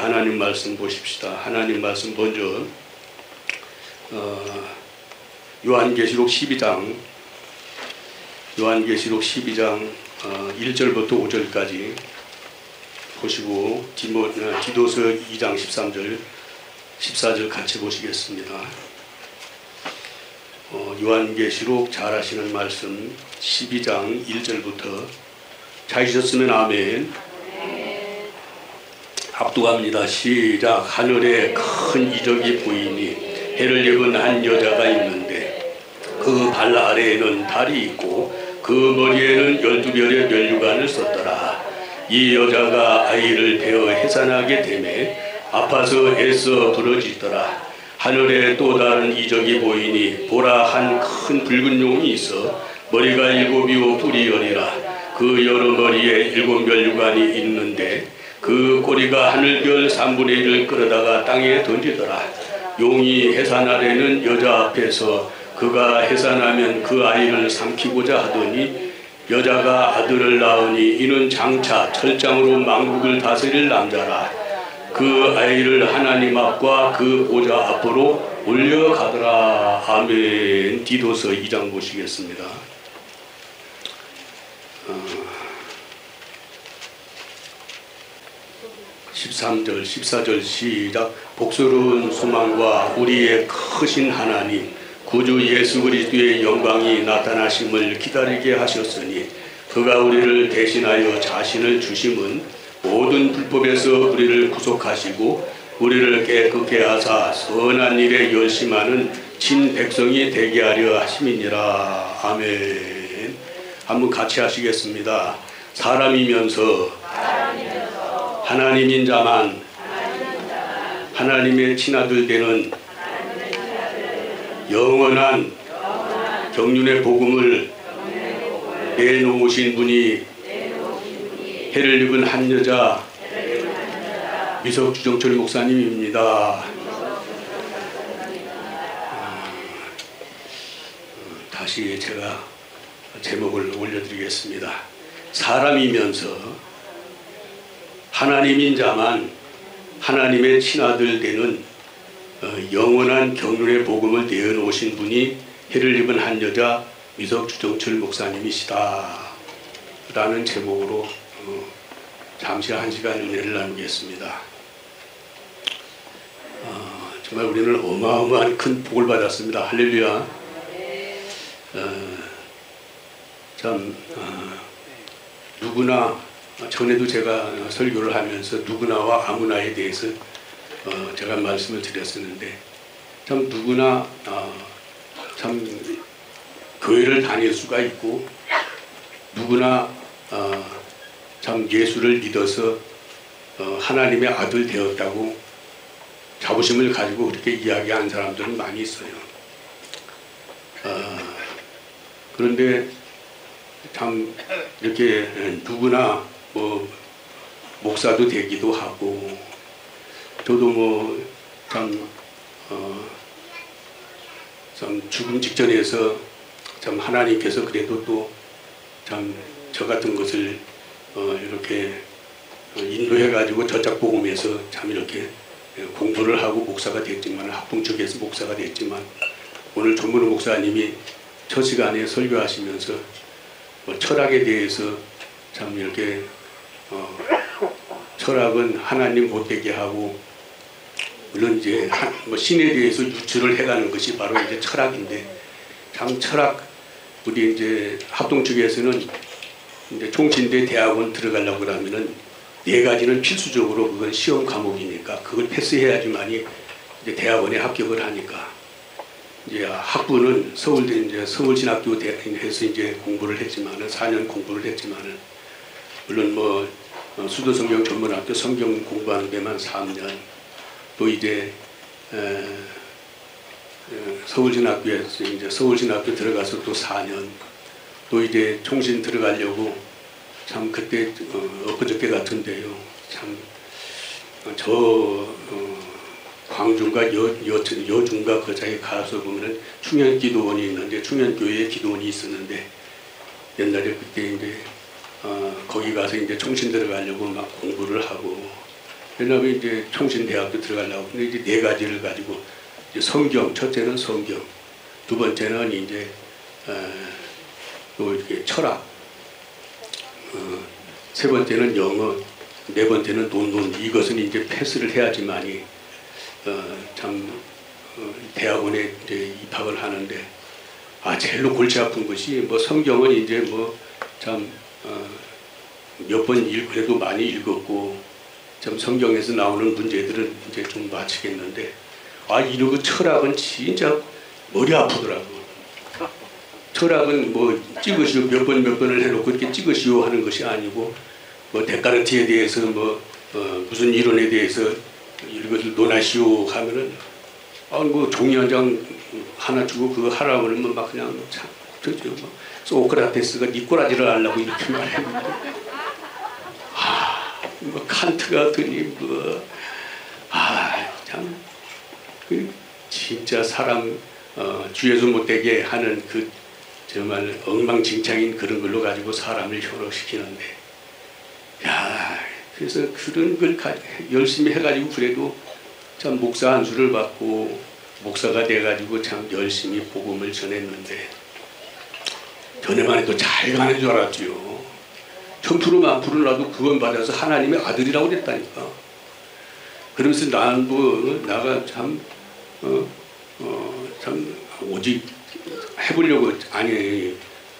하나님 말씀 보십시다. 하나님 말씀 먼저 요한계시록 12장 1절부터 5절까지 보시고 디도서 2장 13절 14절 같이 보시겠습니다. 요한계시록 잘 아시는 말씀 12장 1절부터 찾으셨으면 아멘. 합독합니다. 시작. 하늘에 큰 이적이 보이니 해를 입은 한 여자가 있는데 그 발 아래에는 달이 있고 그 머리에는 12별의 면류관을 썼더라. 이 여자가 아이를 베어 해산하게 되매 아파서 애써 부러지더라. 하늘에 또 다른 이적이 보이니 보라 한 큰 붉은 용이 있어 머리가 7이요 뿔이 10이라. 그 여러 머리에 7면류관이 있는데 그 꼬리가 하늘별 3분의 1을 끌어다가 땅에 던지더라. 용이 해산하려는 여자 앞에서 그가 해산하면 그 아이를 삼키고자 하더니 여자가 아들을 낳으니 이는 장차 철장으로 만국을 다스릴 남자라. 그 아이를 하나님 앞과 그 보좌 앞으로 올려가더라. 아멘. 디도서 2장 보시겠습니다. 13절 14절 시작. 복스러운 소망과 우리의 크신 하나님 구주 예수 그리스도의 영광이 나타나심을 기다리게 하셨으니 그가 우리를 대신하여 자신을 주심은 모든 불법에서 우리를 구속하시고 우리를 깨끗게 하사 선한 일에 열심하는 친백성이 되게 하려 하심이니라. 아멘. 한번 같이 하시겠습니다. 사람이면서 하나님인 자만 하나님의 친아들 되는 영원한 경륜의 복음을 내놓으신 분이 해를 입은 한 여자 미석주정철 목사님입니다. 다시 제가 제목을 올려드리겠습니다. 사람이면서 하나님인 자만 하나님의 친아들 되는 영원한 경륜의 복음을 내어놓으신 분이 해를 입은 한 여자 미석주정철 목사님이시다 라는 제목으로 잠시 1시간 은혜를 나누겠습니다. 정말 우리는 어마어마한 큰 복을 받았습니다. 할렐루야. 누구나 전에도 제가 설교를 하면서 누구나와 아무나에 대해서 제가 말씀을 드렸었는데 참 누구나 참 교회를 다닐 수가 있고 누구나 참 예수를 믿어서 하나님의 아들 되었다고 자부심을 가지고 그렇게 이야기하는 사람들은 많이 있어요. 그런데 참 이렇게 누구나 뭐 목사도 되기도 하고 저도 참 죽음 직전에서 참 하나님께서 그래도 또 참 저 같은 것을 이렇게 인도해 가지고 저작복음에서 참 이렇게 공부를 하고 목사가 됐지만 학부 쪽에서 목사가 됐지만 오늘 전문호 목사님이 첫 시간에 설교하시면서 철학에 대해서 참 이렇게 철학은 하나님 못되게 하고 물론 이제 신에 대해서 유추를 해가는 것이 바로 이제 철학인데 참 철학 우리 이제 합동 측에서는 이제 총신대 대학원 들어가려고 그러면은 4가지는 필수적으로 그건 시험 과목이니까 그걸 패스해야지만이 이제 대학원에 합격을 하니까 이제 학부는 서울대 이제 서울신학교 대학에서 이제 공부를 했지만은 4년 공부를 했지만은 물론 뭐 수도성경 전문학교 성경 공부하는 데만 3년 또 이제 서울신학교에서 이제 서울신학교 들어가서 또 4년 또 이제 총신 들어가려고 참 그때 엊그저께 같은데요. 참 저 광주인가 여중가 그 자리에 가서 보면은 충현기도원이 있는데 충현교회에 기도원이 있었는데 옛날에 그때 이제 거기 가서 이제 총신 들어가려고 막 공부를 하고 왜냐하면 이제 총신대학교 들어가려고 근데 이제 네 가지를 가지고 이제 성경, 첫째는 성경, 두 번째는 이제 또 이렇게 철학, 세 번째는 영어, 네 번째는 논문. 이것은 이제 패스를 해야지만이 대학원에 이제 입학을 하는데 제일로 골치 아픈 것이 뭐 성경은 이제 뭐 참 몇 번 그래도 많이 읽었고 참 성경에서 나오는 문제들은 이제 좀 맞히겠는데 이런 거 철학은 진짜 머리 아프더라고. 철학은 뭐 찍으시오 몇 번을 해놓고 이렇게 찍으시오 하는 것이 아니고 뭐 데카르트에 대해서 무슨 이론에 대해서 이것을 논하시오 하면은 뭐 종이 한 장 하나 주고 그거 하라고 그러면 막 그냥 참 그렇죠. 소크라테스가 니꼬라지를 하려고 이렇게 말했는데 뭐 칸트가 더니 참 진짜 사람 주에서 못되게 하는 그 정말 엉망진창인 그런 걸로 가지고 사람을 현혹시키는데 그래서 그런 걸 열심히 해가지고 그래도 참 목사 안수를 받고 목사가 돼가지고 참 열심히 복음을 전했는데 전에만 해도 잘 가는 줄 알았지요. 천프로 만프로 나도 구원 받아서 하나님의 아들이라고 그랬다니까. 그러면서 나가 참 오직 해보려고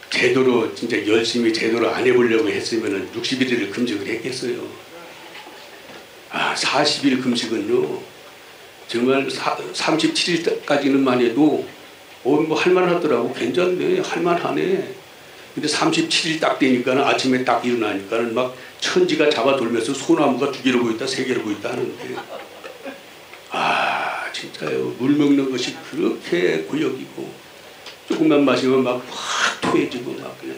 제대로 진짜 열심히 제대로 안 해보려고 했으면은 60일을 금식을 했겠어요. 40일 금식은요 정말 37일까지는만 해도 뭐 할만하더라고. 괜찮네, 할만하네. 근데 37일 딱 되니까는 아침에 딱 일어나니까는 막 천지가 잡아 돌면서 소나무가 2개로 보였다 3개로 보였다 하는데 진짜요. 물 먹는 것이 그렇게 고역이고 조금만 마시면 막 확 토해지고 막 그냥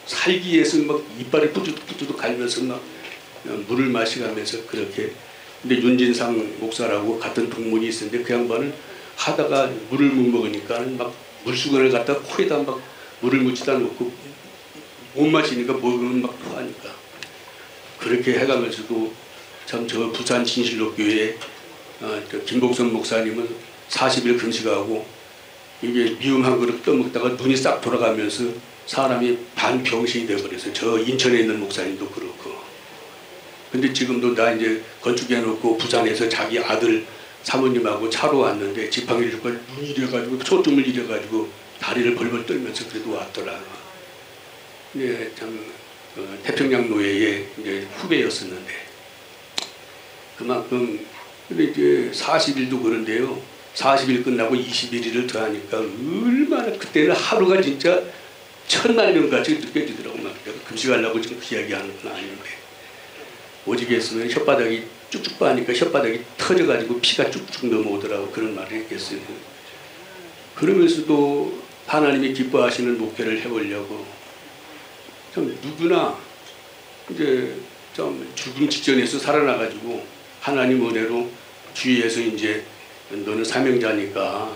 살기 위해서 막 이빨을 뿌듯뿌듯 갈면서 막 물을 마시면서 그렇게. 근데 윤진상 목사라고 같은 동문이 있었는데 그 양반은 하다가 물을 못 먹으니까 막 물수건을 갖다 코에다 막 물을 묻히다 놓고 못 마시니까 먹으면 막 토하니까 그렇게 해가면서도 참 저 부산 진실로교회 김복선 목사님은 40일 금식하고 이게 미음한 그릇 떠먹다가 눈이 싹 돌아가면서 사람이 반병신이 돼버려서 저 인천에 있는 목사님도 그렇고. 근데 지금도 나 이제 건축해놓고 부산에서 자기 아들 사모님하고 차로 왔는데 지팡이를 줍고 눈이 이래가지고 초점을 이래가지고 다리를 벌벌 떨면서 그래도 왔더라. 네, 참 태평양 노예의 이제 후배였었는데 그만큼 근데 이제 40일도 그런데요. 40일 끝나고 21일을 더하니까 얼마나 그때는 하루가 진짜 천만년같이 느껴지더라고. 막 금식하려고 지금 그 이야기하는 건 아닌데 오직 했으면 혓바닥이 쭉쭉 빠니까 혓바닥이 터져가지고 피가 쭉쭉 넘어오더라고. 그런 말을 했겠어요. 그러면서도 하나님이 기뻐하시는 목회를 해보려고 참 누구나 이제 좀 죽음 직전에서 살아나가지고 하나님 은혜로 주위에서 이제 너는 사명자니까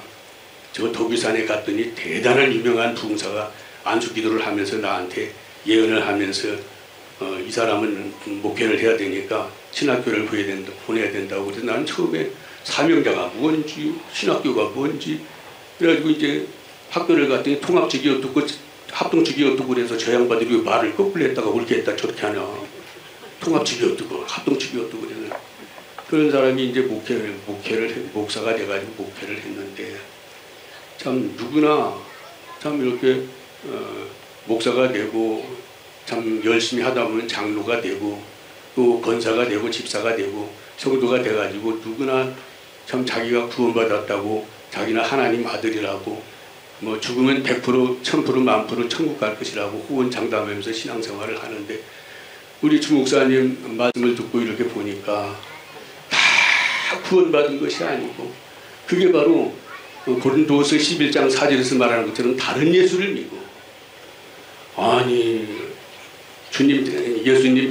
저 독일산에 갔더니 대단한 유명한 부흥사가 안수기도를 하면서 나한테 예언을 하면서 이 사람은 목회를 해야 되니까 신학교를 보내야 된다고. 그래서 나는 처음에 사명자가 뭔지 신학교가 뭔지 그래가지고 이제 학교를 갔더니 통합직이 어떻고 합동직이 어떻고 그래서 저 양반들이 말을 거꾸로 했다가 옳게 했다 저렇게 하냐. 통합직이 어떻고 합동직이 어떻고 그래서 그런 사람이 이제 목사가 돼가지고 목회를 했는데 참 누구나 참 이렇게 목사가 되고 참 열심히 하다 보면 장로가 되고 또 권사가 되고 집사가 되고 성도가 돼가지고 누구나 참 자기가 구원받았다고 자기는 하나님 아들이라고 뭐 죽으면 100%, 1000%, 만프로 천국 갈 것이라고 후원장담하면서 신앙생활을 하는데 우리 주 목사님 말씀을 듣고 이렇게 보니까 다 구원받은 것이 아니고 그게 바로 고린도서 11장 4절에서 말하는 것처럼 다른 예수를 믿고 아니 주님 예수님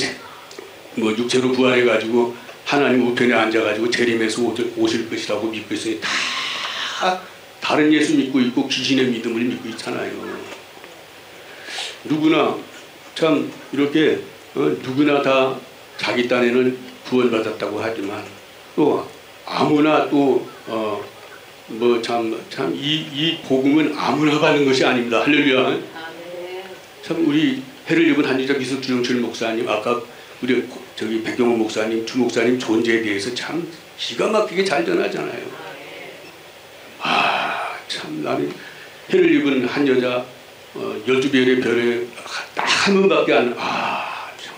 뭐 육체로 부활해가지고 하나님 우편에 앉아가지고 재림해서 오실 것이라고 믿고 있으니 다 다른 예수 믿고 있고 귀신의 믿음을 믿고 있잖아요. 누구나 참 이렇게 누구나 다 자기 딴에는 구원받았다고 하지만 또 아무나 또 이 복음은 아무나 받는 것이 아닙니다. 할렐루야. 참 우리 해를 입은 한의자 미석주영철 목사님, 아까 우리 저기 백경호 목사님, 주 목사님 존재에 대해서 참 기가 막히게 잘 전하잖아요. 참 나는 해를 입은 한 여자 12별의 별에 딱 한 번밖에 안, 참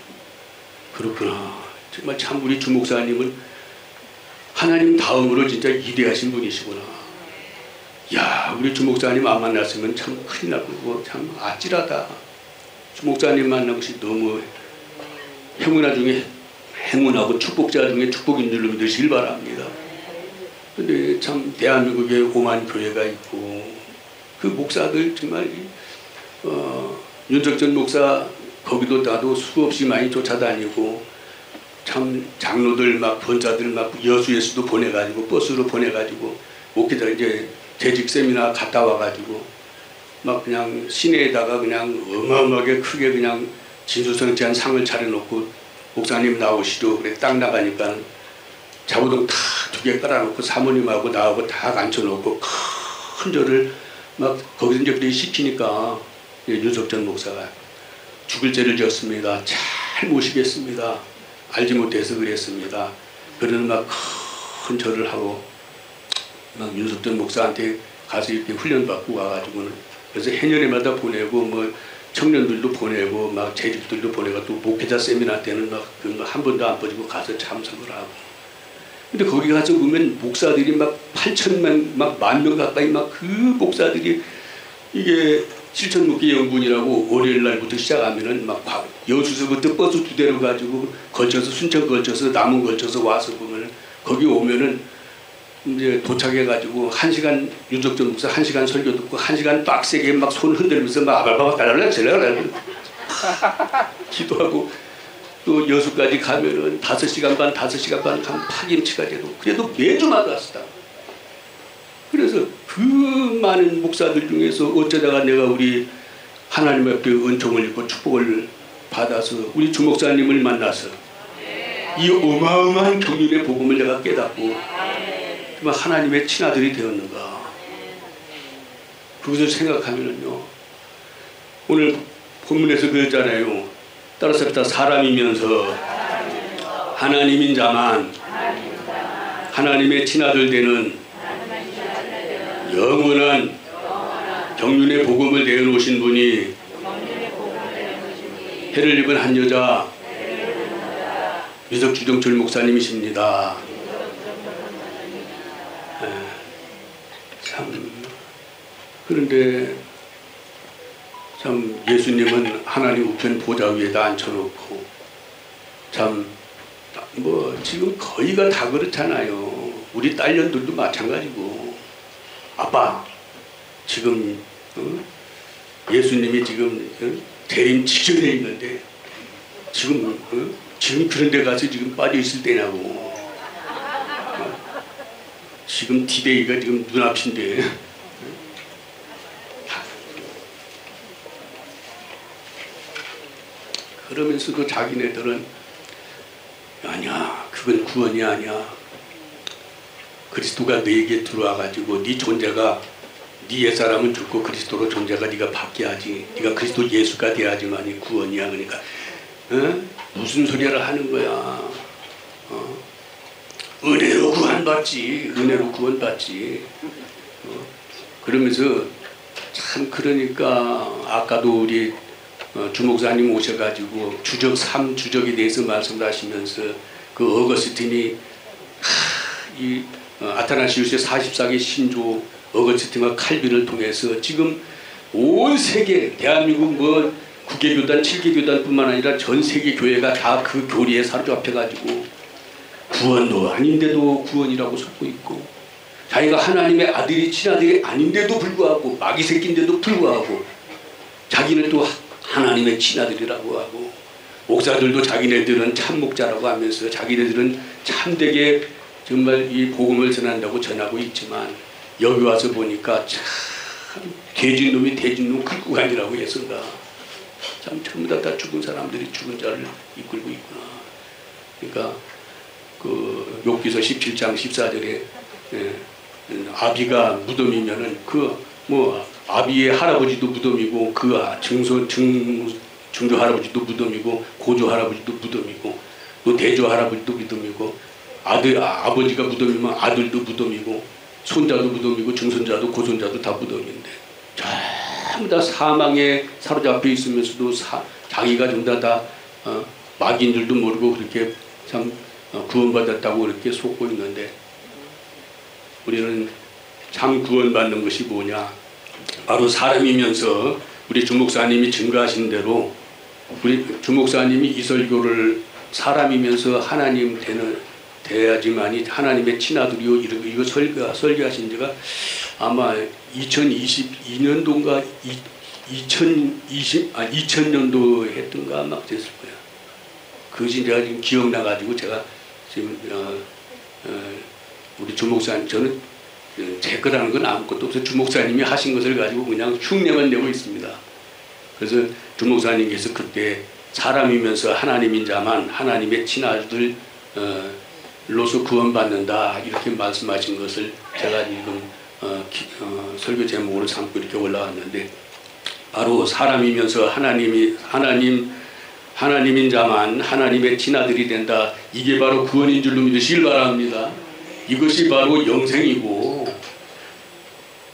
그렇구나. 정말 참 우리 주 목사님은 하나님 다음으로 진짜 위대하신 분이시구나. 야, 우리 주 목사님 안 만났으면 참 큰일 나고 참 아찔하다. 주 목사님 만난 것이 너무 행운아 중에 행운하고 축복자 중에 축복인 줄로 믿으시길 바랍니다. 근데 참 대한민국에 5만 교회가 있고 그 목사들 정말 윤석전 목사 거기도 나도 수없이 많이 쫓아다니고 참 장로들 막 권사들 막 여수에서도 보내가지고 버스로 보내가지고 목회자 이제 재직 세미나 갔다 와가지고 막 그냥 시내에다가 그냥 어마어마하게 크게 그냥 진수성찬 상을 차려놓고 목사님 나오시죠. 그래 딱 나가니까 자부동 다 2개 깔아놓고 사모님하고 나하고 다 앉혀놓고 큰 절을 막 거기서 이제 그렇게 시키니까 윤석전 목사가 죽을 죄를 지었습니다. 잘 모시겠습니다. 알지 못해서 그랬습니다. 그러는 막 큰 절을 하고 막 윤석전 목사한테 가서 이렇게 훈련받고 와가지고는 그래서 해년에마다 보내고 뭐 청년들도 보내고 막 재직들도 보내고 또 목회자 세미나 때는 막 한 번도 안 빠지고 가서 참석을 하고. 근데 거기 가서 보면 목사들이 막 8천만 막 10,000명 가까이 막 그 목사들이 이게 실천목회 연군이라고 월요일 날부터 시작하면은 막 여수서부터 버스 2대로 가지고 걸쳐서 순천 걸쳐서 남원 걸쳐서 와서 보면은 거기 오면은 이제 도착해가지고 1시간 윤석전 목사 1시간 설교 듣고 1시간 빡세게 막 손 흔들면서 막 아발바박 달랄라 기도하고 또 여수까지 가면은 5시간 반 한 파김치가 돼도 그래도 매주마다 왔다. 그래서 그 많은 목사들 중에서 어쩌다가 내가 우리 하나님 앞에 은총을 입고 축복을 받아서 우리 주 목사님을 만나서 이 어마어마한 경륜의 복음을 내가 깨닫고 정말 하나님의 친아들이 되었는가. 그것을 생각하면요 오늘 본문에서 그랬잖아요. 따라서 사람이면서 하나님인 자만 하나님의 친아들 되는 영원한 경륜의 복음을 내놓으신 분이 해를 입은 한 여자 미석주정철 목사님이십니다. 참 그런데 참 예수님은 하나님 우편 보좌 위에다 앉혀놓고 참 뭐 지금 거의가 다 그렇잖아요. 우리 딸년들도 마찬가지고 아빠 지금 예수님이 지금 재림 직전에 있는데 지금 지금 그런 데 가서 지금 빠져 있을 때냐고. 지금 디데이가 지금 눈앞인데 그러면서도 자기네들은 아니야 그건 구원이 아니야. 그리스도가 너에게 들어와가지고 네 존재가 네 옛사람은 죽고 그리스도로 존재가 네가 바뀌어야지. 네가 그리스도 예수가 돼야지만이 구원이야. 그러니까 무슨 소리를 하는 거야. 은혜로 구원받지. 은혜로 구원받지. 그러면서 참 그러니까 아까도 우리 주목사님 오셔가지고 주적 3주적에 대해서 말씀하시면서 그 어거스틴이 이 아타나시우스의 44개 신조 어거스틴과 칼빈을 통해서 지금 온 세계 대한민국 뭐 9개 교단 7개 교단뿐만 아니라 전 세계 교회가 다 그 교리에 사로잡혀가지고 구원도 아닌데도 구원이라고 속고 있고 자기가 하나님의 아들이 친아들이 아닌데도 불구하고 마귀 새끼인데도 불구하고 자기는 또 하나님의 친아들이라고 하고 목사들도 자기네들은 참목자라고 하면서 자기네들은 참되게 정말 이 복음을 전한다고 전하고 있지만 여기 와서 보니까 참 돼지놈이 돼지놈 긁고 가니라고 했습니다. 참 전부 다 죽은 사람들이 죽은 자를 이끌고 있구나. 그러니까 그 욥기서 17장 14절에 아비가 무덤이면은 그 뭐 아비의 할아버지도 무덤이고 그 증조 할아버지도 무덤이고 고조 할아버지도 무덤이고 또 대조 할아버지도 무덤이고 아버지가 무덤이면 아들도 무덤이고 손자도 무덤이고 증손자도 고손자도 다 무덤인데 전부 다 사망에 사로잡혀 있으면서도 자기가 전부 다 마귀인 줄도 모르고 그렇게 참 구원받았다고 그렇게 속고 있는데 우리는 참 구원받는 것이 뭐냐? 바로 사람이면서 우리 주목사님이 증거하신 대로 우리 주목사님이 이 설교를 사람이면서 하나님 돼야지만이 하나님의 친아들이요 이거 설교하신 지가 아마 2022년도인가 2000년도에 했던가 아마 됐을 거야. 그것이 제가 지금 기억나가지고 제가 지금 우리 주목사님 저는 제 거라는 건 아무것도 없어요. 주목사님이 하신 것을 가지고 그냥 흉내만 내고 있습니다. 그래서 주목사님께서 그때 사람이면서 하나님인 자만 하나님의 친아들로서 구원받는다 이렇게 말씀하신 것을 제가 지금 설교 제목으로 삼고 이렇게 올라왔는데 바로 사람이면서 하나님인 자만 하나님의 친아들이 된다. 이게 바로 구원인 줄로 믿으시길 바랍니다. 이것이 바로 영생이고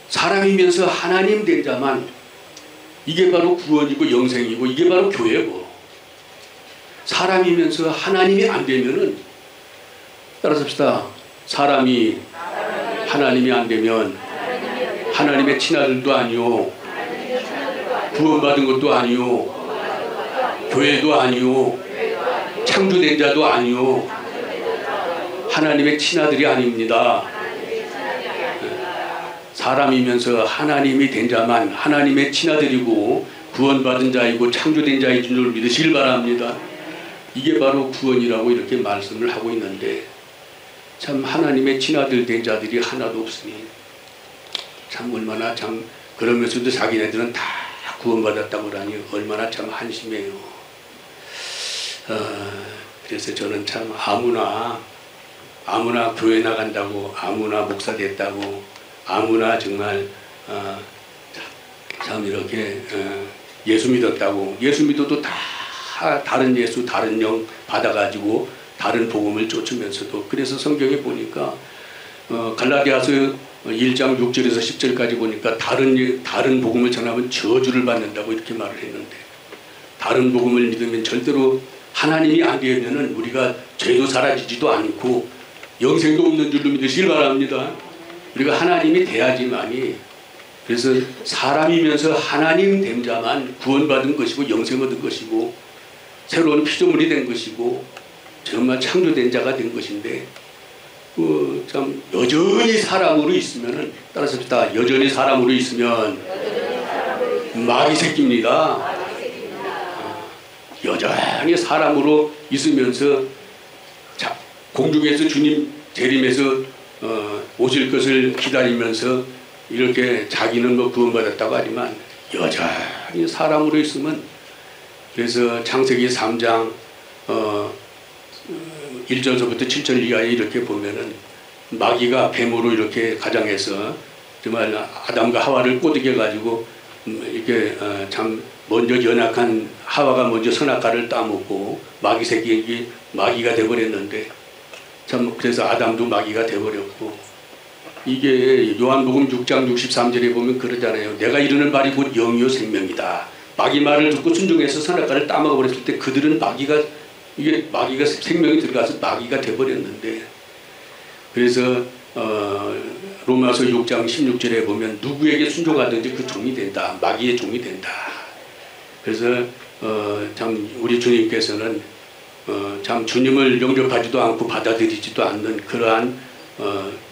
사람이면서 하나님 된 자만 이게 바로 구원이고 영생이고 이게 바로 교회고 사람이면서 하나님이 안 되면은 따라서 합시다. 사람이 하나님이 안 되면 하나님의 친아들도 아니요 구원받은 것도 아니요 교회도 아니요 창조된 자도 아니요 하나님의 친아들이 아닙니다. 사람이면서 하나님이 된 자만 하나님의 친아들이고 구원받은 자이고 창조된 자인 줄 믿으시길 바랍니다. 이게 바로 구원이라고 이렇게 말씀을 하고 있는데 참 하나님의 친아들 된 자들이 하나도 없으니 참 얼마나 참 그러면서도 자기네들은 다 구원받았다고 하니 얼마나 참 한심해요. 그래서 저는 참 아무나 교회 나간다고 아무나 목사 됐다고 아무나 정말 참 이렇게 예수 믿었다고 예수 믿어도 다 다른 예수 다른 영 받아가지고 다른 복음을 쫓으면서도 그래서 성경에 보니까 갈라디아서 1장 6절에서 10절까지 보니까 다른 복음을 전하면 저주를 받는다고 이렇게 말을 했는데 다른 복음을 믿으면 절대로 하나님이 안 되면은 우리가 죄도 사라지지도 않고 영생도 없는 줄로 믿으시길 바랍니다. 우리가 하나님이 돼야지만이 그래서 사람이면서 하나님 된 자만 구원받은 것이고 영생 얻은 것이고 새로운 피조물이 된 것이고 정말 창조된 자가 된 것인데 참 여전히 사람으로 있으면은 따라서 합시다. 여전히 사람으로 있으면 마귀 새끼입니다. 여전히 사람으로 있으면서 공중에서 주님 재림에서 오실 것을 기다리면서 이렇게 자기는 뭐 구원받았다고 하지만 여전히 사람으로 있으면 그래서 창세기 3장 1절서부터 7절 이하에 이렇게 보면은 마귀가 뱀으로 이렇게 가장해서 정말 아담과 하와를 꼬드겨 가지고 이렇게 참 먼저 연약한 하와가 먼저 선악과를 따먹고 마귀 새끼에게 마귀가 되어버렸는데 참 그래서 아담도 마귀가 되어버렸고 이게 요한복음 6장 63절에 보면 그러잖아요. 내가 이르는 말이 곧 영이요 생명이다. 마귀 말을 듣고 순종해서 선악과를 따먹어버렸을 때 그들은 마귀가 생명이 들어가서 마귀가 되어버렸는데 그래서 로마서 6장 16절에 보면 누구에게 순종하든지 그 종이 된다. 마귀의 종이 된다. 그래서 참 우리 주님께서는 참 주님을 영접하지도 않고 받아들이지도 않는 그러한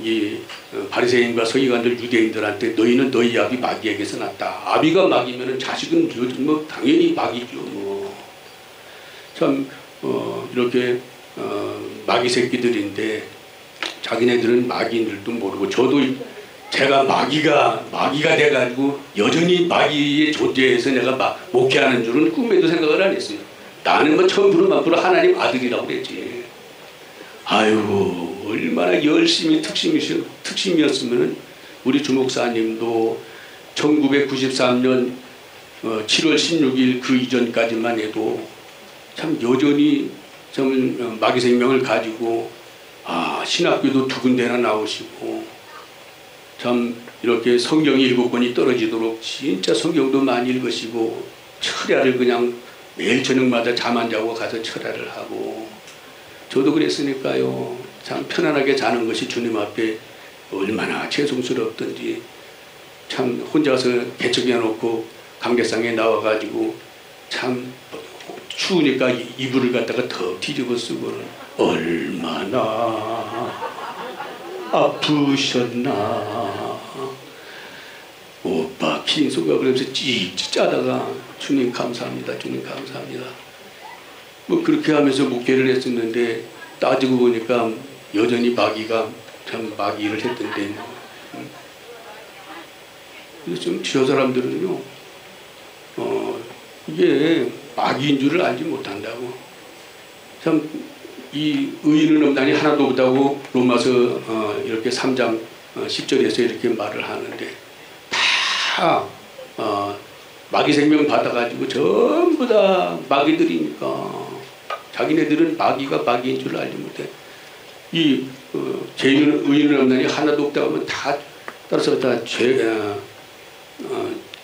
이 바리새인과 서기관들 유대인들한테 너희는 너희 아비 마귀에게서 났다. 아비가 마귀면은 자식은 뭐 당연히 마귀죠. 뭐 참 이렇게 마귀 새끼들인데 자기네들은 마귀인 줄도 모르고 저도 제가 마귀가 돼가지고 여전히 마귀의 존재에서 내가 목회하는 줄은 꿈에도 생각을 안 했어요. 나는 뭐 1000% 만프로 하나님 아들이라고 그랬지. 아유, 얼마나 열심히 특심이었으면 우리 주목사님도 1993년 7월 16일 그 이전까지만 해도 참 여전히 좀 마귀 생명을 가지고 신학교도 2군데나 나오시고 참 이렇게 성경이 7권이 떨어지도록 진짜 성경도 많이 읽으시고 철야를 그냥 매일 저녁마다 잠 안 자고 가서 철야를 하고 저도 그랬으니까요. 참 편안하게 자는 것이 주님 앞에 얼마나 죄송스럽던지 참 혼자서 개척해 놓고 강대상에 나와가지고 참 추우니까 이불을 갖다가 더 뒤집어 쓰고는 얼마나 아프셨나 오빠 빈소가 그러면서 찌찌 짜다가 주님 감사합니다 주님 감사합니다 뭐 그렇게 하면서 목회를 했었는데 따지고 보니까 여전히 마귀가 참 마귀를 했던데 그래서 좀 저 사람들은요 이게 마귀인 줄을 알지 못한다고 참 이 의인은 없나니 하나도 없다고 로마서 이렇게 3장 10절에서 이렇게 말을 하는데 다 마귀 생명 받아가지고 전부 다 마귀들이니까 자기네들은 마귀가 마귀인 줄 알지 못해 이 죄인은 의인은 없나니 하나도 없다고 하면 다 따라서 다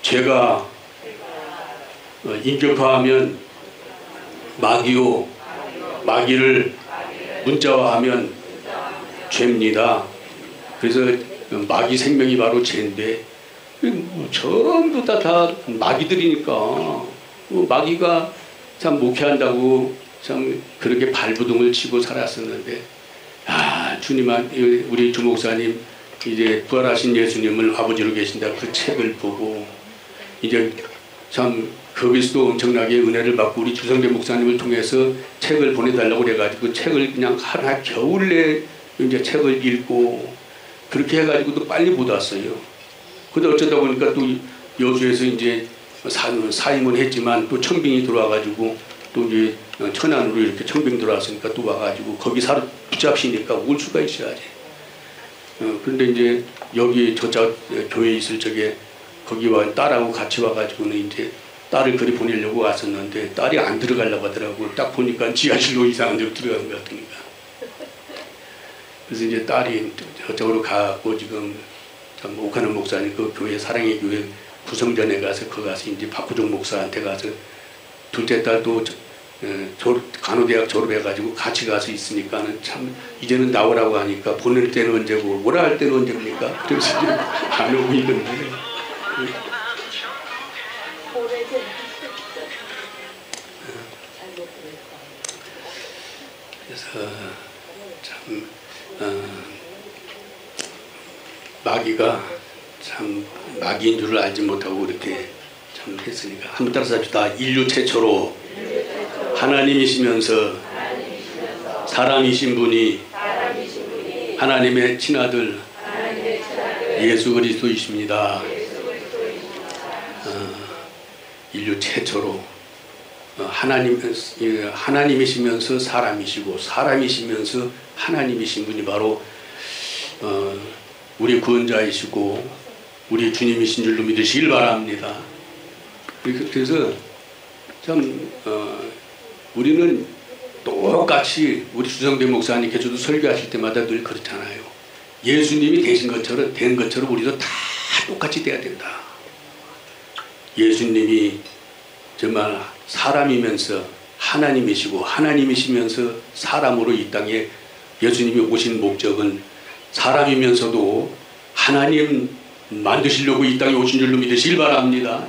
죄가 인격화하면 마귀요 마귀를 문자화하면 죄입니다. 그래서 마귀 생명이 바로 죄인데 전부 다 마귀들이니까 마귀가 참 목회한다고 참 그렇게 발부둥을 치고 살았었는데 주님 우리 주목사님 이제 부활하신 예수님을 아버지로 계신다 그 책을 보고 이제 참 거기서도 엄청나게 은혜를 받고 우리 주성대 목사님을 통해서 책을 보내달라고 그래가지고 책을 그냥 하나 겨울에 이제 책을 읽고 그렇게 해가지고도 빨리 못 왔어요. 근데 어쩌다 보니까 또 여수에서 이제 사임은 했지만 또 청빙이 들어와가지고 또 이제 천안으로 이렇게 청빙 들어왔으니까 또 와가지고 거기 붙잡히니까 올 수가 있어야지. 그런데 이제 여기 저쪽 교회에 있을 적에 거기 와 딸하고 같이 와가지고는 이제 딸을 그리 보내려고 왔었는데 딸이 안 들어가려고 하더라고. 딱 보니까 지하실로 이상한 데로 들어가는 것 같으니까. 그래서 이제 딸이 저쪽으로 가고 지금 참 오카는 목사님 그 교회 사랑의 교회 구성전에 가서 거기 가서 이제 박구종 목사한테 가서 둘째 딸도 간호대학 졸업해가지고 같이 가서 있으니까는 참 이제는 나오라고 하니까 보낼 때는 언제고 뭐라 할 때는 언제입니까? 그래서 이제 안 오고 있는데. 그래서 참 마귀가 참 마귀인 줄을 알지 못하고 그렇게 참 했으니까 한번 따라서 합시다. 인류 최초로 하나님이시면서 사람이신 분이 하나님의 친아들 예수 그리스도이십니다. 인류 최초로 하나님이시면서 사람이시고 사람이시면서 하나님이신 분이 바로 우리 구원자이시고 우리 주님이신 줄로 믿으시길 바랍니다. 그래서 참 우리는 똑같이 우리 주성대 목사님께서도 설교하실 때마다 늘 그렇잖아요. 예수님이 된 것처럼 우리도 다 똑같이 돼야 된다. 예수님이 정말 사람이면서 하나님이시고 하나님이시면서 사람으로 이 땅에 예수님이 오신 목적은 사람이면서도 하나님 만드시려고 이 땅에 오신 줄로 믿으시길 바랍니다.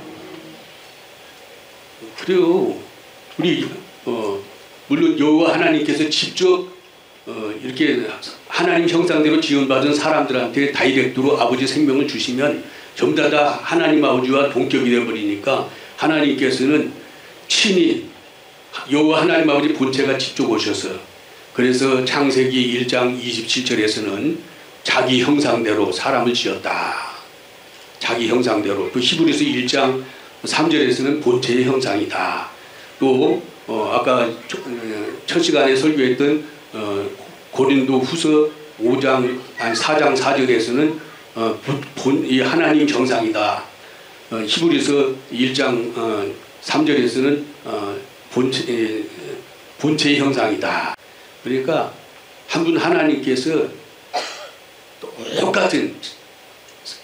그래요. 우리 물론 여호와 하나님께서 직접 이렇게 하나님 형상대로 지원받은 사람들한테 다이렉트로 아버지 생명을 주시면 전부 다 하나님 아버지와 동격이 되어버리니까 하나님께서는 친히 여호와 하나님 아버지 본체가 직접 오셔서 그래서 창세기 1장 27절에서는 자기 형상대로 사람을 지었다. 자기 형상대로. 또 히브리서 1장 3절에서는 본체의 형상이다. 또 아까 첫 시간에 설교했던 고린도 후서 4장 4절에서는 이 하나님 형상이다. 히브리서 1장 3절에서는 본체의 형상이다. 그러니까 한 분 하나님께서 똑같은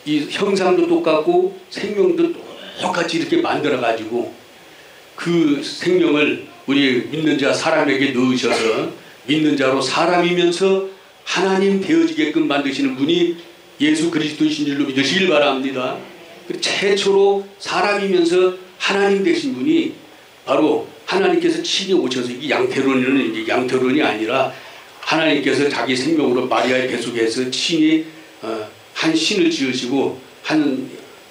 이 형상도 똑같고 생명도 똑같이 이렇게 만들어 가지고 그 생명을 우리 믿는 자 사람에게 넣으셔서 믿는 자로 사람이면서 하나님 되어지게끔 만드시는 분이 예수 그리스도이신 줄로 믿으시길 바랍니다. 최초로 사람이면서 하나님 되신 분이 바로 하나님께서 친히 오셔서 이게 양태론이 아니라 하나님께서 자기 생명으로 마리아의 뱃속에서 친히 한 신을 지으시고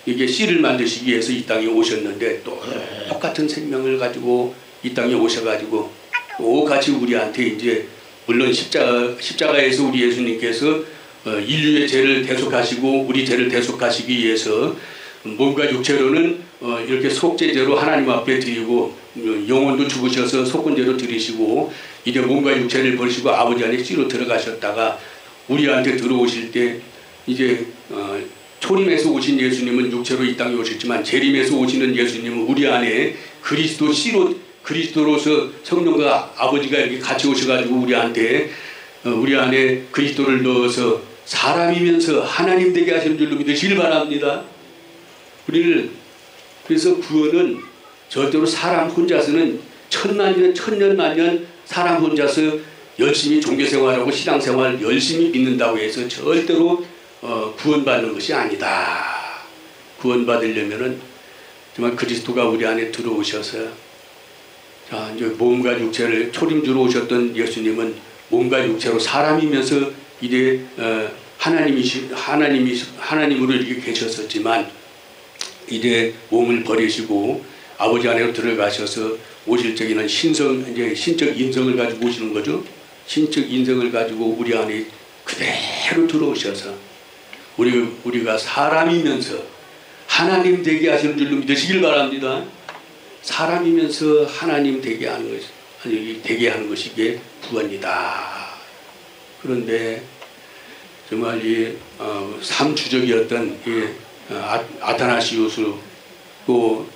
이게 씨를 만드시기 위해서 이 땅에 오셨는데 또 똑같은 생명을 가지고 이 땅에 오셔가지고 똑같이 우리한테 이제 물론 십자가에서 우리 예수님께서 인류의 죄를 대속하시고 우리 죄를 대속하시기 위해서 몸과 육체로는 이렇게 속죄제로 하나님 앞에 드리고 영혼도 죽으셔서 속건제로 드리시고 이제 몸과 육체를 버리시고 아버지 안에 씨로 들어가셨다가 우리한테 들어오실 때 이제 초림에서 오신 예수님은 육체로 이 땅에 오셨지만 재림에서 오시는 예수님은 우리 안에 그리스도 씨로 그리스도로서 성령과 아버지가 이렇게 같이 오셔가지고 우리 안에 그리스도를 넣어서 사람이면서 하나님 되게 하시는 줄로 믿으시길 바랍니다. 우리를 그래서 구원은 절대로 사람 혼자서는 천년만년 사람 혼자서 열심히 종교생활하고 신앙생활 열심히 믿는다고 해서 절대로 구원받는 것이 아니다. 구원받으려면은 정말 그리스도가 우리 안에 들어오셔서 자 이제 몸과 육체를 초림주로 오셨던 예수님은 몸과 육체로 사람이면서 이제 하나님으로 이렇게 계셨었지만 이제 몸을 버리시고 아버지 안으로 들어가셔서 오실 적에는 이제 신적 인성을 가지고 오시는 거죠. 신적 인성을 가지고 우리 안에 그대로 들어오셔서 우리가 사람이면서 하나님 되게 하시는 줄로 믿으시길 바랍니다. 사람이면서 하나님 되게 하는 것이 이게 구원이다. 그런데 정말 이 삼주적이었던 이 아타나시우스 또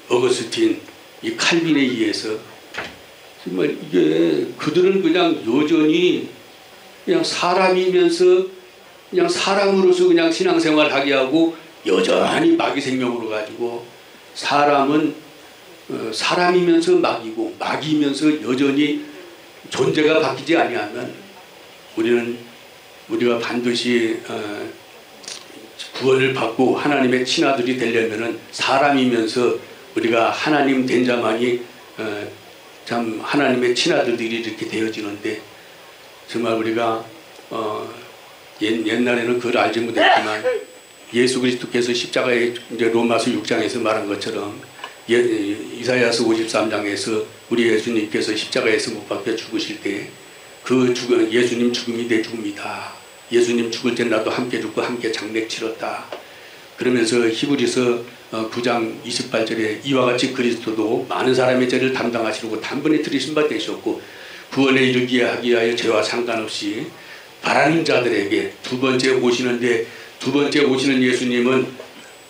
어거스틴 이 칼빈에 의해서 정말 이게 그들은 그냥 여전히 그냥 사람이면서 그냥 사람으로서 그냥 신앙생활 하게 하고 여전히 마귀 생명으로 가지고 사람은 사람이면서 마귀고 마귀면서 여전히 존재가 바뀌지 아니하면 우리가 반드시 구원을 받고 하나님의 친아들이 되려면은 사람이면서 우리가 하나님 된 자만이 참 하나님의 친아들들이 이렇게 되어지는데 정말 우리가 옛날에는 그걸 알지 못했지만 예수 그리스도께서 십자가에 이제 로마서 6장에서 말한 것처럼 이사야서 53장에서 우리 예수님께서 십자가에서 못 박혀 죽으실 때 그 예수님 죽음이 내 죽음이다. 예수님 죽을 때 나도 함께 죽고 함께 장례 치렀다. 그러면서 히브리서 9장 28절에 이와 같이 그리스도도 많은 사람의 죄를 담당하시려고 단번에 들이신 바 되셨고 구원에 이르게 하기 위하여 죄와 상관없이 바라는 자들에게 두 번째 오시는 예수님은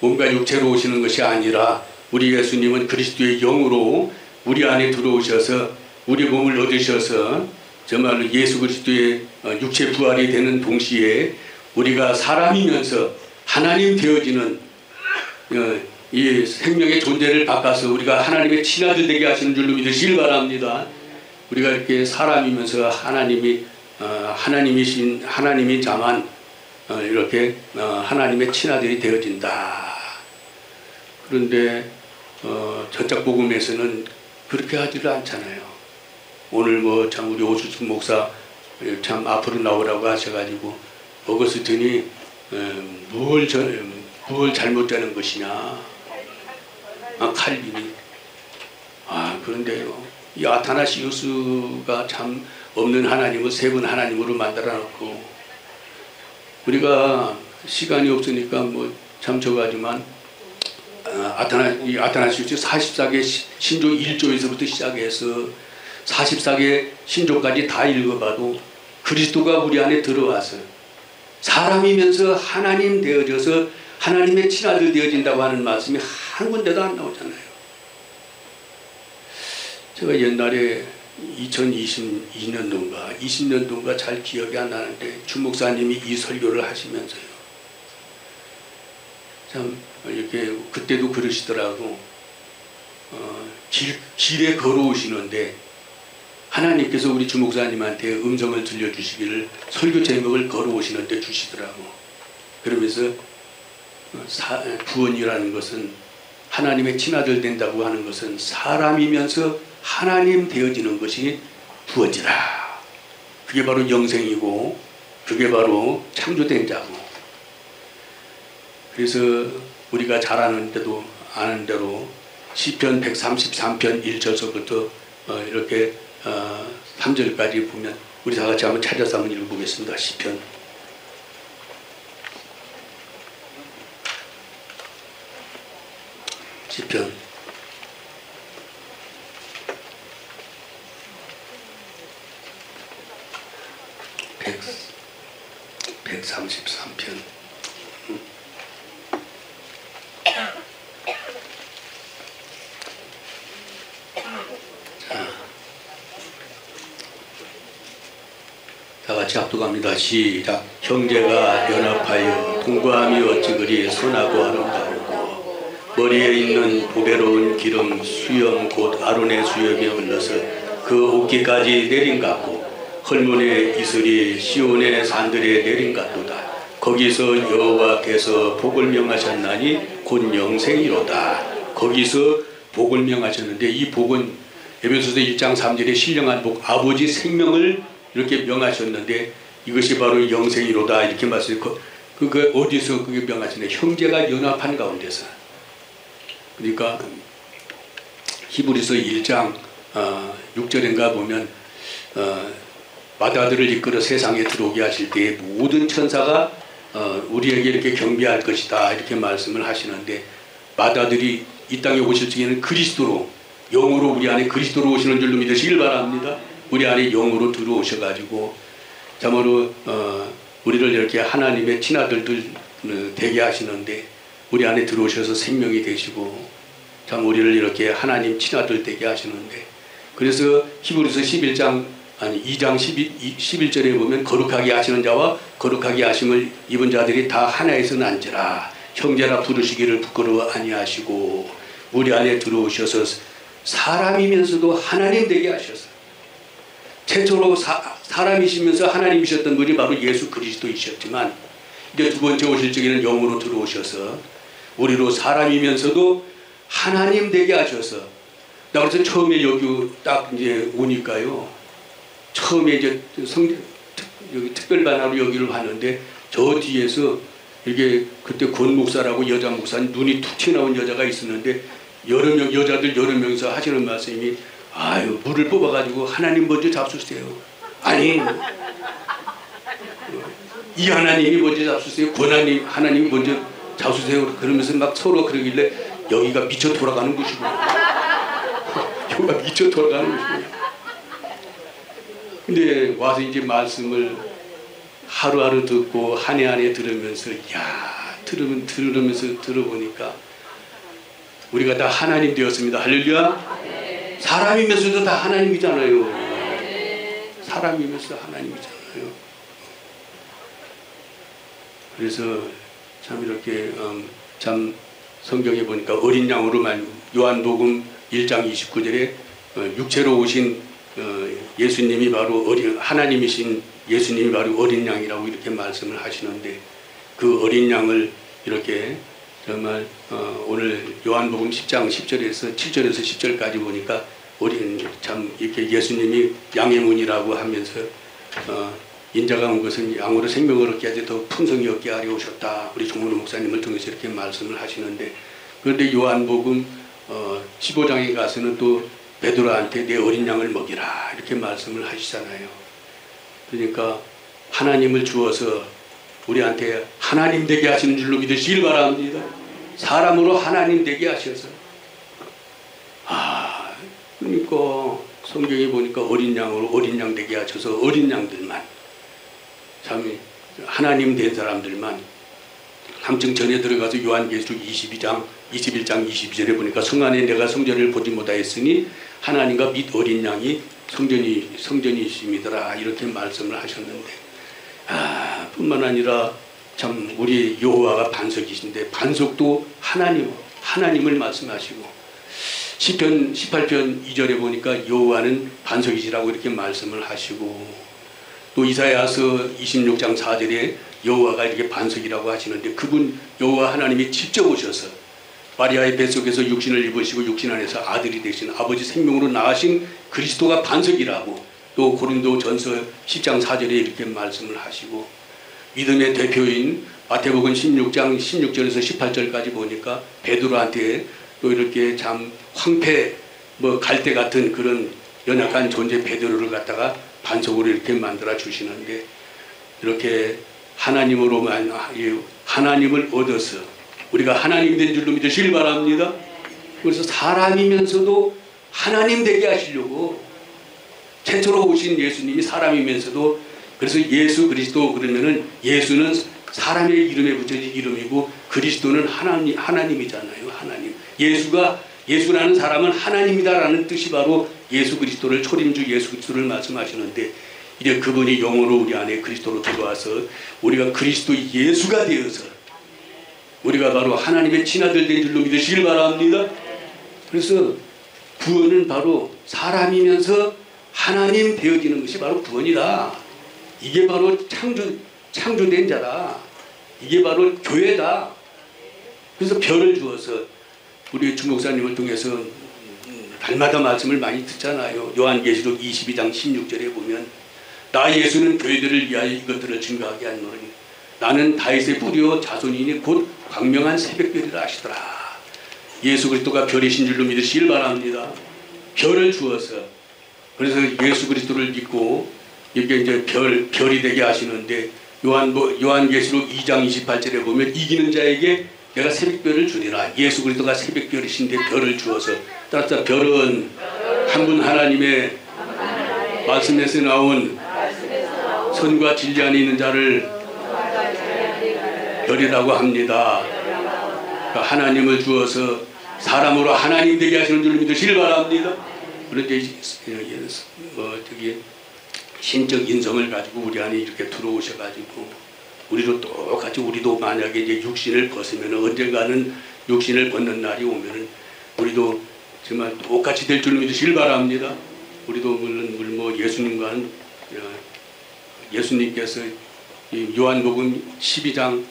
몸과 육체로 오시는 것이 아니라 우리 예수님은 그리스도의 영으로 우리 안에 들어오셔서 우리 몸을 얻으셔서 정말로 예수 그리스도의 육체 부활이 되는 동시에 우리가 사람이면서 하나님 되어지는 이 생명의 존재를 바꿔서 우리가 하나님의 친아들 되게 하시는 줄로 믿으시길 바랍니다. 우리가 이렇게 사람이면서 하나님이 자만 이렇게 하나님의 친아들이 되어진다. 그런데 저작 복음에서는 그렇게 하지를 않잖아요. 오늘 뭐 참 우리 오수순 목사 참 앞으로 나오라고 하셔가지고 어거스틴이 뭘 잘못되는 것이냐 칼빈이 그런데요 이 아타나시우스가 참 없는 하나님을 세 분 하나님으로 만들어 놓고 우리가 시간이 없으니까 뭐 참 저거하지만 아타나시우스 44개 신조 1조에서부터 시작해서 44개 신조까지 다 읽어봐도 그리스도가 우리 안에 들어와서 사람이면서 하나님 되어져서 하나님의 친아들 되어진다고 하는 말씀이 한 군데도 안 나오잖아요. 제가 옛날에 2022년도인가 20년도인가 잘 기억이 안 나는데 주목사님이 이 설교를 하시면서요, 참 이렇게 그때도 그러시더라고. 길에 걸어오시는데 하나님께서 우리 주목사님한테 음성을 들려주시기를 설교 제목을 걸어오시는데 주시더라고. 그러면서 구원이라는 것은, 하나님의 친아들 된다고 하는 것은 사람이면서 하나님 되어지는 것이 구원이다. 그게 바로 영생이고 그게 바로 창조된 자고. 그래서 우리가 잘 아는데도 아는 대로 시편 133편 1절서부터 이렇게 3절까지 보면 우리 다 같이 한번 찾아서 한번 읽어보겠습니다. 시편 133편. 다 같이 합독합니다. 시작. 형제가 연합하여 동거함이 어찌 그리 선하고 아름다우고 머리에 있는 보배로운 기름 수염 곧 아론의 수염이 흘러서 그 옷깃까지 내린 같고 헐문의 이슬이 시온의 산들에 내린 같도다. 거기서 여호와께서 복을 명하셨나니 곧 영생이로다. 거기서 복을 명하셨는데 이 복은 에베소서 1장 3절에 신령한 복, 아버지 생명을 이렇게 명하셨는데 이것이 바로 영생이로다 이렇게 말씀해요. 그게 어디서 그게 명하시네? 형제가 연합한 가운데서. 그러니까 히브리서 1장 6절인가 보면 맏아들을 이끌어 세상에 들어오게 하실 때에 모든 천사가 우리에게 이렇게 경배할 것이다 이렇게 말씀을 하시는데, 맏아들이 이 땅에 오실 적에는 그리스도로, 영으로 우리 안에 그리스도로 오시는 줄로 믿으시길 바랍니다. 우리 안에 영으로 들어오셔가지고 참으로 우리를 이렇게 하나님의 친아들들 되게 하시는데, 우리 안에 들어오셔서 생명이 되시고 참 우리를 이렇게 하나님 친아들 되게 하시는데, 그래서 히브리서 2장 11절에 보면 거룩하게 하시는 자와 거룩하게 하심을 입은 자들이 다 하나에서 난지라. 형제라 부르시기를 부끄러워 아니하시고 우리 안에 들어오셔서 사람이면서도 하나님 되게 하셔서, 최초로 사람이시면서 하나님이셨던 분이 바로 예수 그리스도이셨지만 이제 두 번째 오실 적에는 영으로 들어오셔서 우리로 사람이면서도 하나님 되게 하셔서, 나 그래서 처음에 여기 딱 이제 오니까요, 처음에 이제 여기 특별반하러 여기를 왔는데 저 뒤에서 이게 그때 권 목사라고 여자 목사 눈이 툭 튀어나온 여자가 있었는데 여자들 여러 명이서 하시는 말씀이, 아유 물을 뽑아가지고 하나님 먼저 잡수세요. 아니 이 하나님이 먼저 잡수세요. 권하님 하나님이 먼저 잡수세요. 그러면서 막 서로 그러길래 여기가 미쳐 돌아가는 곳이고 여기가 미쳐 돌아가는 곳이고. 근데 와서 이제 말씀을 하루하루 듣고 한 해 한 해 들으면서 들으면서 들어보니까 우리가 다 하나님 되었습니다. 할렐루야. 사람이면서도 다 하나님이잖아요. 사람이면서 하나님이잖아요. 그래서 참 이렇게 참 성경에 보니까 어린 양으로만, 요한복음 1장 29절에 육체로 오신 예수님이 바로 하나님이신 예수님이 바로 어린 양이라고 이렇게 말씀을 하시는데, 그 어린 양을 이렇게 정말 오늘 요한복음 10장 10절에서 7절에서 10절까지 보니까 참 이렇게 예수님이 양의 문이라고 하면서 인자가 온 것은 양으로 생명을 얻게 하지 더 풍성히 얻게 하려 오셨다. 우리 종문호 목사님을 통해서 이렇게 말씀을 하시는데, 그런데 요한복음 15장에 가서는 또 베드로한테 내 어린 양을 먹이라 이렇게 말씀을 하시잖아요. 그러니까 하나님을 주어서 우리한테 하나님 되게 하시는 줄로 믿으시길 바랍니다. 사람으로 하나님 되게 하셔서. 그러니까 성경에 보니까 어린 양으로 어린 양 되게 하셔서 어린 양들만, 참 하나님 된 사람들만, 한층 전에 들어가서 요한계시록 21장 22절에 보니까 성 안에 내가 성전을 보지 못하였으니 하나님과 및 어린 양이 성전이십니다라 이렇게 말씀을 하셨는데, 뿐만 아니라 참 우리 여호와가 반석이신데 반석도 하나님을 말씀하시고, 시편 18편 2절에 보니까 여호와는 반석이시라고 이렇게 말씀을 하시고, 또 이사야서 26장 4절에 여호와가 이렇게 반석이라고 하시는데, 그분 여호와 하나님이 직접 오셔서 마리아의 뱃속에서 육신을 입으시고 육신 안에서 아들이 되신 아버지 생명으로 낳으신 그리스도가 반석이라고, 또 고린도전서 10장 4절에 이렇게 말씀을 하시고, 믿음의 대표인 마태복음 16장 16절에서 18절까지 보니까 베드로한테 또 이렇게 참 황폐 갈대 같은 그런 연약한 존재 베드로를 갖다가 반석으로 이렇게 만들어 주시는데, 이렇게 하나님을 얻어서 우리가 하나님 된 줄로 믿으시길 바랍니다. 그래서 사람이면서도 하나님 되게 하시려고 최초로 오신 예수님이 사람이면서도, 그래서 예수 그리스도 그러면은 예수는 사람의 이름에 붙여진 이름이고 그리스도는 하나님이잖아요. 하나님. 예수라는 사람은 하나님이다라는 뜻이 바로 예수 그리스도를, 초림주 예수 그리스도를 말씀하시는데, 이제 그분이 영으로 우리 안에 그리스도로 들어와서 우리가 그리스도 예수가 되어서 우리가 바로 하나님의 친아들 된 줄로 믿으시길 바랍니다. 그래서 구원은 바로 사람이면서 하나님 되어지는 것이 바로 구원이다. 이게 바로 창조된 자다. 이게 바로 교회다. 그래서 별을 주어서 우리 주목사님을 통해서 날마다 말씀을 많이 듣잖아요. 요한계시록 22장 16절에 보면 나 예수는 교회들을 위하여 이것들을 증거하게 하노니 나는 다윗의 뿌리요 자손이니 곧 광명한 새벽별이라 하시더라. 예수 그리스도가 별이신 줄로 믿으시길 바랍니다. 별을 주어서, 그래서 예수 그리스도를 믿고 이렇게 이제 별이 되게 하시는데, 요한계시록 2장 28절에 보면 이기는 자에게 내가 새벽별을 주리라. 예수 그리스도가 새벽별이신데 별을 주어서, 따라서 별은 한 분 하나님의 말씀에서 나온 선과 진리 안에 있는 자를 별이라고 합니다. 그러니까 하나님을 주어서 사람으로 하나님 되게 하시는 줄 믿으시길 바랍니다. 그런데 신적 인성을 가지고 우리 안에 이렇게 들어오셔가지고 우리도 똑같이, 우리도 만약에 이제 육신을 벗으면 언젠가는 육신을 벗는 날이 오면은 우리도 정말 똑같이 될 줄 믿으시길 바랍니다. 우리도 물론 예수님과는, 예수님께서 요한복음 12장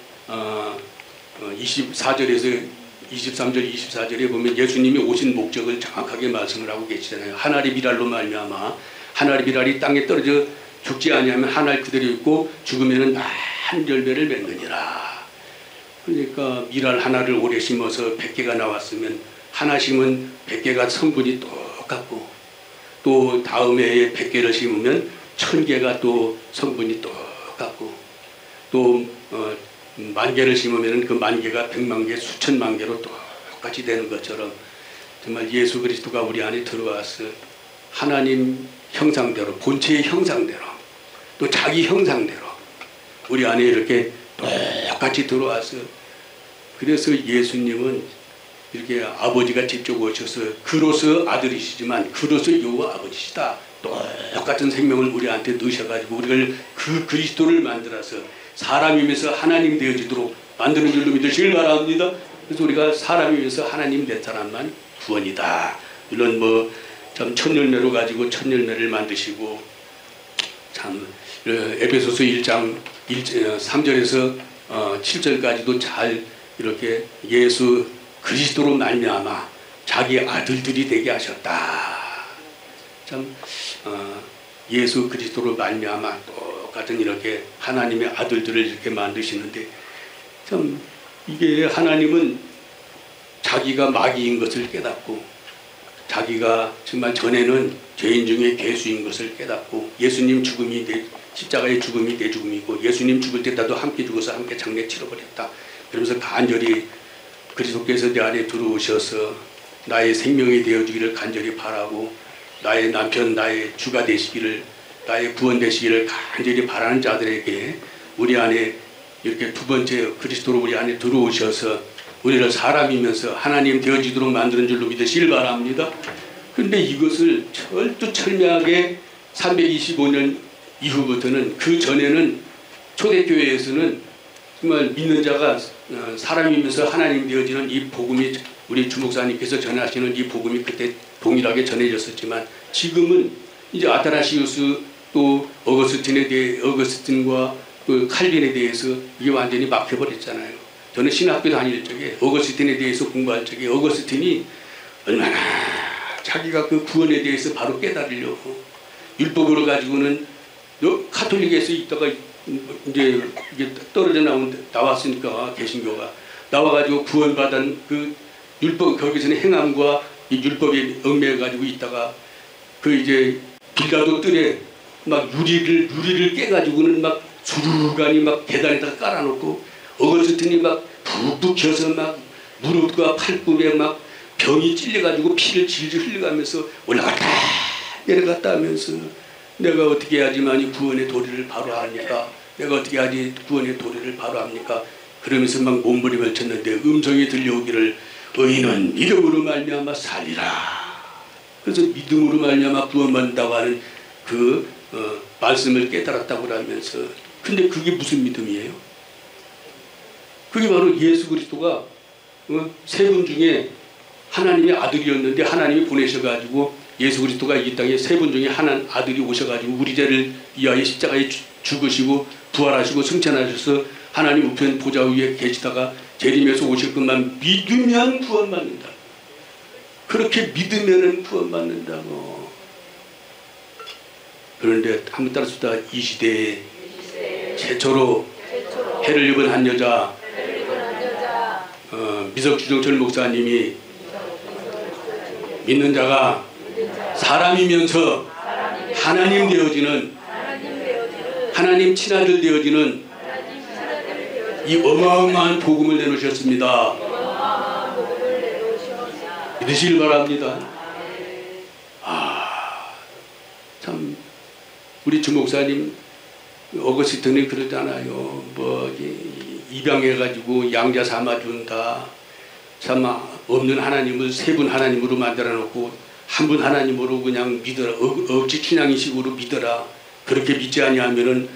24절에서 23절 24절에 보면 예수님이 오신 목적을 정확하게 말씀을 하고 계시잖아요. 하나리 비랄로 말미암아 하나리 비랄이 땅에 떨어져 죽지 아니하면 하나를 그대로 있고 죽으면은 많은 열매를 맺느니라. 그러니까 미랄 하나를 오래 심어서 100개가 나왔으면 하나 심은 100개가 성분이 똑같고, 또 다음 해에 100개를 심으면 1000개가 또 성분이 똑같고, 또 10,000개를 심으면 그 10,000개가 100만 개, 수천만 개로 똑같이 되는 것처럼, 정말 예수 그리스도가 우리 안에 들어와서 하나님 형상대로, 본체의 형상대로, 또 자기 형상대로 우리 안에 이렇게 똑같이 들어와서, 그래서 예수님은 이렇게 아버지가 직접 오셔서 그로서 아들이시지만 그로서 여호와 아버지시다. 똑같은 생명을 우리한테 넣으셔가지고 우리를 그 그리스도를 만들어서 사람이면서 하나님 되어지도록 만드는 줄로 믿으시길 바랍니다. 그래서 우리가 사람이면서 하나님 된 사람만 구원이다. 물론 참 천열매로 가지고 천열매를 만드시고, 참 에베소서 1장 3절에서 7절까지도 잘 이렇게 예수 그리스도로 말미암아 자기 아들들이 되게 하셨다. 참 예수 그리스도로 말미암아 똑같은 이렇게 하나님의 아들들을 이렇게 만드시는데, 참 이게 하나님은 자기가 마귀인 것을 깨닫고, 자기가 정말 전에는 죄인 중에 괴수인 것을 깨닫고, 예수님 죽음이 십자가의 죽음이 내 죽음이고 예수님 죽을 때 나도 함께 죽어서 함께 장례 치러버렸다. 그러면서 간절히 그리스도께서 내 안에 들어오셔서 나의 생명이 되어주기를 간절히 바라고, 나의 남편, 나의 주가 되시기를, 나의 구원 되시기를 간절히 바라는 자들에게 우리 안에 이렇게 두 번째 그리스도로 우리 안에 들어오셔서 우리를 사람이면서 하나님 되어지도록 만드는 줄로 믿으시길 바랍니다. 그런데 이것을 철두철미하게 325년 이후부터는, 그 전에는 초대교회에서는 정말 믿는 자가 사람이면서 하나님 되어지는 이 복음이, 우리 주목사님께서 전하시는 이 복음이 그때 동일하게 전해졌었지만, 지금은 이제 아타나시우스 또 어거스틴과 그 칼빈에 대해서 이게 완전히 막혀버렸잖아요. 저는 신학교 다닐 적에 어거스틴에 대해서 공부할 적에 어거스틴이 얼마나 자기가 그 구원에 대해서 바로 깨달으려고 율법으로 가지고는 카톨릭에서 있다가 이제 이게 떨어져 나왔으니까 개신교가 나와가지고 구원받은 그 율법, 거기서는 행함과 이 율법에 얽매여가지고 있다가 그 이제 빌라도 뜰에 막 유리를 깨가지고는 막 수르간이 막 계단에다가 깔아놓고, 어거스틴이 막 푹푹 켜서 막 무릎과 팔꿈에 막 병이 찔려가지고 피를 질질 흘려가면서 올라갔다 내려갔다 하면서, 내가 어떻게 해야지만이 구원의 도리를 바로 합니까? 내가 어떻게 해야지 구원의 도리를 바로 합니까? 그러면서 막 몸부림을 쳤는데 음성이 들려오기를 의인은 믿음으로 말미암아 살리라. 그래서 믿음으로 말미암아 구원받는다고 하는 그 말씀을 깨달았다고 하면서, 근데 그게 무슨 믿음이에요? 그게 바로 예수 그리스도가 세 분 중에 하나님의 아들이었는데 하나님이 보내셔가지고 예수 그리스도가 이 땅에 세 분 중에 한 아들이 오셔가지고 우리 죄를 위하여 십자가에 죽으시고 부활하시고 승천하셔서 하나님 우편 보좌 위에 계시다가 재림해서 오실 것만 믿으면 구원받는다. 그렇게 믿으면 구원받는다고. 그런데 한번 따라서 이 시대에 최초로 해를 입은 한 여자, 미석주정철 목사님이 믿는 자가 사람이면서 하나님 되어지는, 하나님 친아들 되어지는 이 어마어마한 복음을 내놓으셨습니다. 믿으시길 바랍니다. 참 우리 주목사님 어거스틴이 그러잖아요. 뭐 입양해가지고 양자 삼아준다. 참 없는 하나님을 세 분 하나님으로 만들어놓고 한 분 하나님으로 그냥 믿어라. 억지 춘향이식으로 믿어라. 그렇게 믿지 아니하면은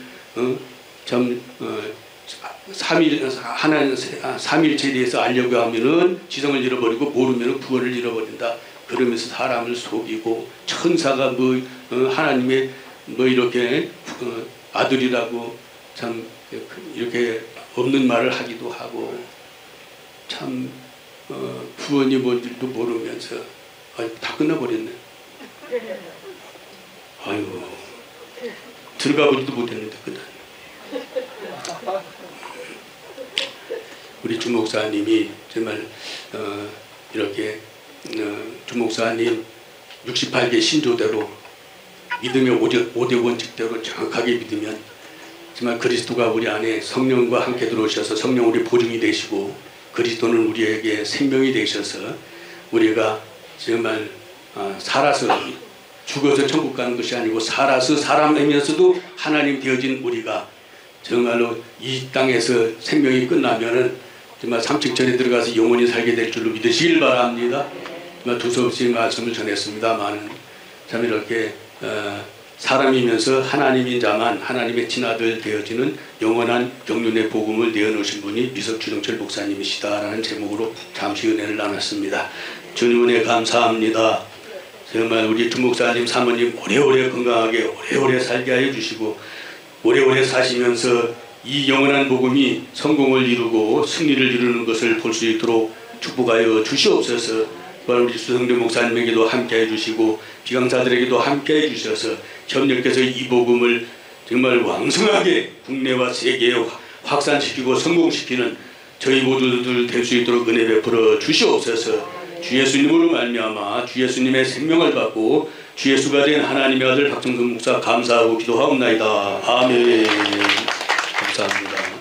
삼일체에 대해서 알려고 하면은 지성을 잃어버리고 모르면은 구원을 잃어버린다. 그러면서 사람을 속이고 천사가 하나님의 이렇게 아들이라고 참 이렇게 없는 말을 하기도 하고, 참 구원이 뭔지도 모르면서 다 끝나버렸네. 아이고, 들어가 보지도 못했는데 끝나네. 우리 주목사님이 정말 이렇게 주목사님 68개 신조대로 믿음의 5대 원칙대로 정확하게 믿으면 정말 그리스도가 우리 안에 성령과 함께 들어오셔서 성령 우리 보증이 되시고, 그리스도는 우리에게 생명이 되셔서 우리가 정말 살아서 죽어서 천국 가는 것이 아니고 살아서 사람이면서도 하나님 되어진 우리가 정말로 이 땅에서 생명이 끝나면은 정말 삼층천에 들어가서 영원히 살게 될 줄로 믿으시길 바랍니다. 정말 두서없이 말씀을 전했습니다만 참 이렇게 사람이면서 하나님인 자만 하나님의 친아들 되어지는 영원한 경륜의 복음을 내어놓으신 분이 미석주정철 목사님이시다라는 제목으로 잠시 은혜를 나눴습니다. 주님 은혜 감사합니다. 정말 우리 주목사님 사모님 오래오래 건강하게 오래오래 살게 하여 주시고, 오래오래 사시면서 이 영원한 복음이 성공을 이루고 승리를 이루는 것을 볼 수 있도록 축복하여 주시옵소서. 우리 수성대 목사님에게도 함께 해주시고 비강사들에게도 함께 해주셔서 협력해서 이 복음을 정말 왕성하게 국내와 세계에 확산시키고 성공시키는 저희 모두들 될 수 있도록 은혜 베풀어 주시옵소서. 주 예수님으로 말미암아 주 예수님의 생명을 받고 주 예수가 된 하나님의 아들 박정선 목사 감사하고 기도하옵나이다. 아멘. 감사합니다.